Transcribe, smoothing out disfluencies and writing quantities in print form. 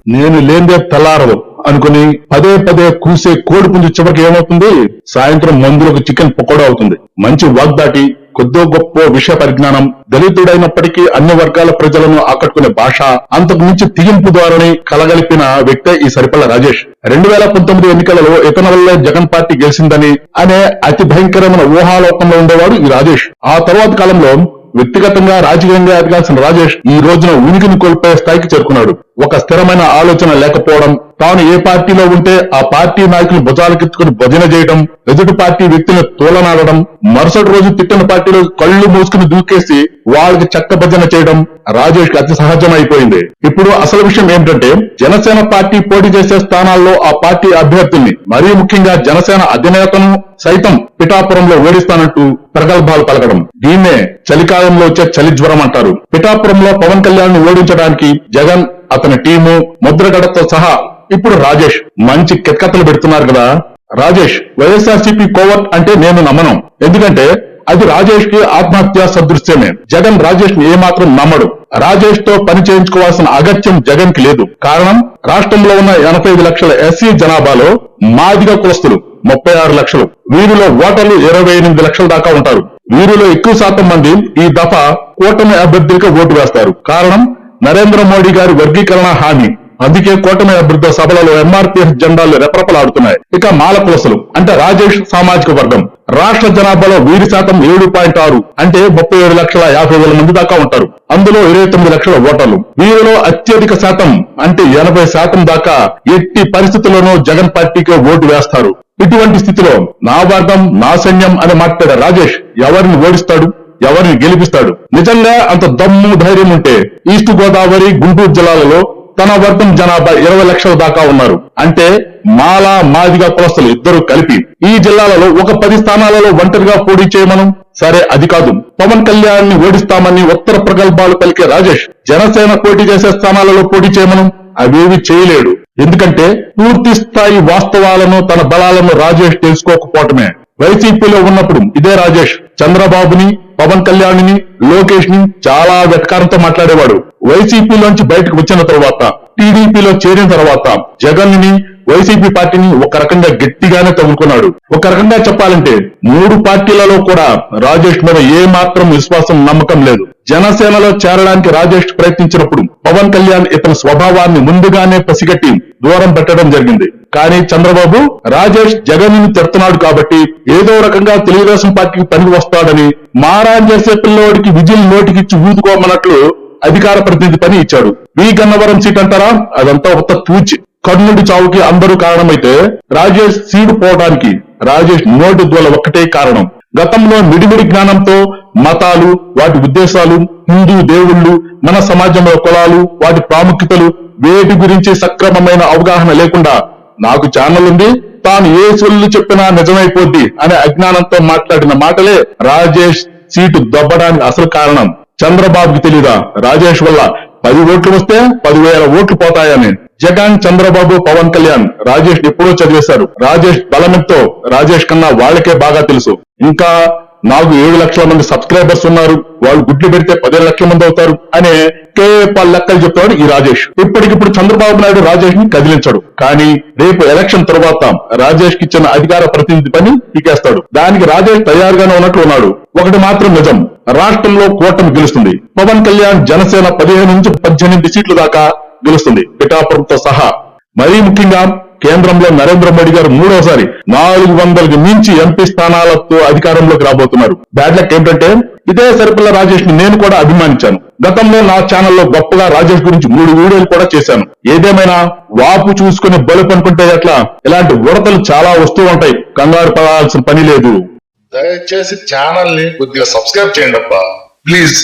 నేను లేదే తెల్లారదు అనుకుని పదే పదే కూసే కోడి పుంజు చివరికి ఏమవుతుంది? సాయంత్రం మందులకు చికెన్ పకోడా అవుతుంది. మంచి వాగ్దాటి, కొద్దో గొప్ప విషయ పరిజ్ఞానం, దళితుడైనప్పటికీ అన్ని వర్గాల ప్రజలను ఆకట్టుకునే భాష, అంతకు మించి తిగింపు ద్వారానే కలగలిపిన వ్యక్తే ఈ సరిపల్ల రాజేష్. 2019 ఎన్నికలలో ఇతని వల్లే జగన్ పార్టీ గెలిచిందని అనే అతి భయంకరమైన ఊహాలోకంలో ఉండేవాడు ఈ రాజేష్. ఆ తర్వాత కాలంలో వ్యక్తిగతంగా రాజకీయంగా ఎదగాల్సిన రాజేష్ ఈ రోజున ఉనికిని కోల్పోయే స్థాయికి చేరుకున్నాడు. ఒక స్థిరమైన ఆలోచన లేకపోవడం, తాను ఏ పార్టీలో ఉంటే ఆ పార్టీ నాయకులు భుజాలకెత్తుకుని భజన చేయడం, ఎదుటి పార్టీ వ్యక్తిని తోలనాడడం, మరుసటి రోజు తిట్టిన పార్టీలో కళ్ళు మూసుకుని దూకేసి వాళ్ళకి చెక్క భజన చేయడం రాజేష్ కి అతి సహజమైపోయింది. ఇప్పుడు అసలు విషయం ఏమిటంటే, జనసేన పార్టీ పోటీ చేసే స్థానాల్లో ఆ పార్టీ అభ్యర్థుల్ని, మరీ ముఖ్యంగా జనసేన అధినేతను సైతం పిఠాపురంలో ఓడిస్తానంటూ ప్రగల్భాలు పలకడం. దీన్నే చలికాలంలో వచ్చే చలి జ్వరం అంటారు. పిఠాపురంలో పవన్ కళ్యాణ్ ను ఓడించడానికి జగన్, అతని టీము, ముద్రగడతో సహా ఇప్పుడు రాజేష్ మంచి కెక్కతలు పెడుతున్నారు కదా. రాజేష్ వైఎస్ఆర్సీపీ కోవర్ట్ అంటే నేను నమ్మను. ఎందుకంటే అది రాజేష్ కి ఆత్మహత్యా సదృశ్యమే. జగన్ రాజేష్ ని ఏమాత్రం నమ్మడు. రాజేష్ తో పని చేయించుకోవాల్సిన అగత్యం జగన్ కి లేదు. కారణం, రాష్ట్రంలో ఉన్న 85 లక్షల ఎస్సీ జనాభాలో మాదిగ కులస్తులు 36 లక్షలు. వీరిలో ఓటర్లు 28 లక్షల దాకా ఉంటారు. వీరిలో ఎక్కువ శాతం మంది ఈ దఫా కూటమి అభ్యర్థులకు ఓటు వేస్తారు. కారణం, నరేంద్ర మోడీ గారి వర్గీకరణ హామీ. అందుకే కూటమి అభ్యర్థుల సభలలో ఎంఆర్పీఎస్ జెండాలు రెపరెపలాడుతున్నాయి. ఇక మాల కులస్తులు అంటే రాజేష్ సామాజిక వర్గం. రాష్ట్ర జనాభాలో వీరి శాతం 7.6 అంటే 37,50,000 మంది దాకా ఉంటారు. అందులో 29 లక్షల ఓటర్లు. వీరిలో అత్యధిక శాతం అంటే 80% దాకా ఎట్టి పరిస్థితుల్లోనూ జగన్ పార్టీకి ఓటు వేస్తారు. ఇటువంటి స్థితిలో నా వర్గం నా సైన్యం అని మాట్లాడే రాజేష్ ఎవరిని ఓడిస్తాడు, ఎవరిని గెలిపిస్తాడు? నిజంగా అంత దమ్ము ధైర్యం ఉంటే ఈస్ట్ గోదావరి, గుంటూరు జిల్లాలలో తన వర్గం జనాభా 20 లక్షల దాకా ఉన్నారు. అంటే మాల మాదిగ కులస్తులు ఇద్దరు కలిపి ఈ జిల్లాలలో ఒక 10 స్థానాలలో ఒంటరిగా పోటీ చేయమనం. సరే, అది కాదు, పవన్ కళ్యాణ్ ని ఓడిస్తామని ఉత్తర ప్రగల్భాలు పలికే రాజేష్ జనసేన పోటీ చేసే స్థానాలలో పోటీ చేయమనం. అవేవి చేయలేడు. ఎందుకంటే పూర్తి స్థాయి వాస్తవాలను, తన బలాలను రాజేష్ తెలుసుకోకపోవటమే. వైసీపీలో ఉన్నప్పుడు ఇదే రాజేష్ చంద్రబాబుని, పవన్ కళ్యాణ్ ని, లోకేష్ ని చాలా వెటకారంతో మాట్లాడేవాడు. వైసీపీలోంచి బయటకు వచ్చిన తర్వాత, టీడీపీలో చేరిన తర్వాత జగన్ ని, వైసీపీ పార్టీని ఒక రకంగా గట్టిగానే తగులుకున్నాడు. ఒక రకంగా చెప్పాలంటే 3 పార్టీలలో కూడా రాజేష్ మీద ఏ మాత్రం విశ్వాసం, నమ్మకం లేదు. జనసేనలో చేరడానికి రాజేష్ ప్రయత్నించినప్పుడు పవన్ కళ్యాణ్ ఇతని స్వభావాన్ని ముందుగానే పసిగట్టి దూరం పెట్టడం జరిగింది. కానీ చంద్రబాబు రాజేష్ జగన్ ని తిడుతున్నాడు కాబట్టి ఏదో రకంగా తెలుగుదేశం పార్టీకి పనికి వస్తాడని మారాన్ చేసే పిల్లోడికి విజిల్ నోటికిచ్చి ఊదుకోమన్నట్లు అధికార ప్రతినిధి పని ఇచ్చాడు. వి గన్నవరం సీట్ అంటారా, అదంతా ఒక తూచి. కర్ణుడి చావుకి అందరూ కారణమైతే రాజేష్ సీటు పోవడానికి రాజేష్ నోటి దూల ఒక్కటే కారణం. గతంలో మిడిమిడి జ్ఞానంతో మతాలు, వాటి ఉద్దేశాలు, హిందూ దేవుళ్ళు, మన సమాజంలో కులాలు, వాటి ప్రాముఖ్యతలు, వేటి గురించి సక్రమమైన అవగాహన లేకుండా నాకు ఛానల్ ఉంది, తాను ఏ సొల్లు చెప్పినా నిజమైపోద్ది అనే అజ్ఞానంతో మాట్లాడిన మాటలే రాజేష్ సీటు దొబ్బడానికి అసలు కారణం. చంద్రబాబుకి తెలీదా రాజేష్ వల్ల 10 ఓట్లు వస్తే 10,000 ఓట్లు పోతాయని? జగన్, చంద్రబాబు, పవన్ కళ్యాణ్ రాజేష్ ఎప్పుడో చదివేశారు. రాజేష్ బలమెంతో రాజేష్ కన్నా వాళ్ళకే బాగా తెలుసు. ఇంకా నాకు 7 లక్షల మంది సబ్స్క్రైబర్స్ ఉన్నారు, వాళ్ళు గుడ్లు పెడితే 15 లక్షల మంది అవుతారు అనే కేపాల్ లెక్కలు చెప్తాడు ఈ రాజేష్. ఇప్పటికిప్పుడు చంద్రబాబు నాయుడు రాజేష్ ని కదిలించాడు. కానీ రేపు ఎలక్షన్ తర్వాత రాజేష్ కి ఇచ్చిన అధికార ప్రతినిధి పని పీకేస్తాడు. దానికి రాజేష్ తయారుగానే ఉన్నట్లు ఉన్నాడు. ఒకటి మాత్రం నిజం, రాష్ట్రంలో కూటమి గెలుస్తుంది. పవన్ కళ్యాణ్ జనసేన 15 నుంచి 18 సీట్ల దాకా గెలుస్తుంది, పిఠాపురంతో సహా. మరీ ముఖ్యంగా కేంద్రంలో నరేంద్ర మోడీ గారు 3వసారి 400కి మించి ఎంపీ స్థానాలతో అధికారంలోకి రాబోతున్నారు. బ్యాడ్ లక్ ఏంటంటే ఇదే సరిపల్ల రాజేష్ ని నేను కూడా అభిమానించాను. గతంలో నా ఛానల్లో గొప్పగా రాజేష్ గురించి 3 వీడియోలు కూడా చేశాను. ఏదేమైనా వాపు చూసుకుని బలుపు అనుకుంటే ఎట్లా, ఇలాంటి ఉడతలు చాలా వస్తూ ఉంటాయి, కంగారు పడాల్సిన పని లేదు. దయచేసి ఛానల్ ని కొద్దిగా సబ్స్క్రైబ్ చేయండి అబ్బా, ప్లీజ్.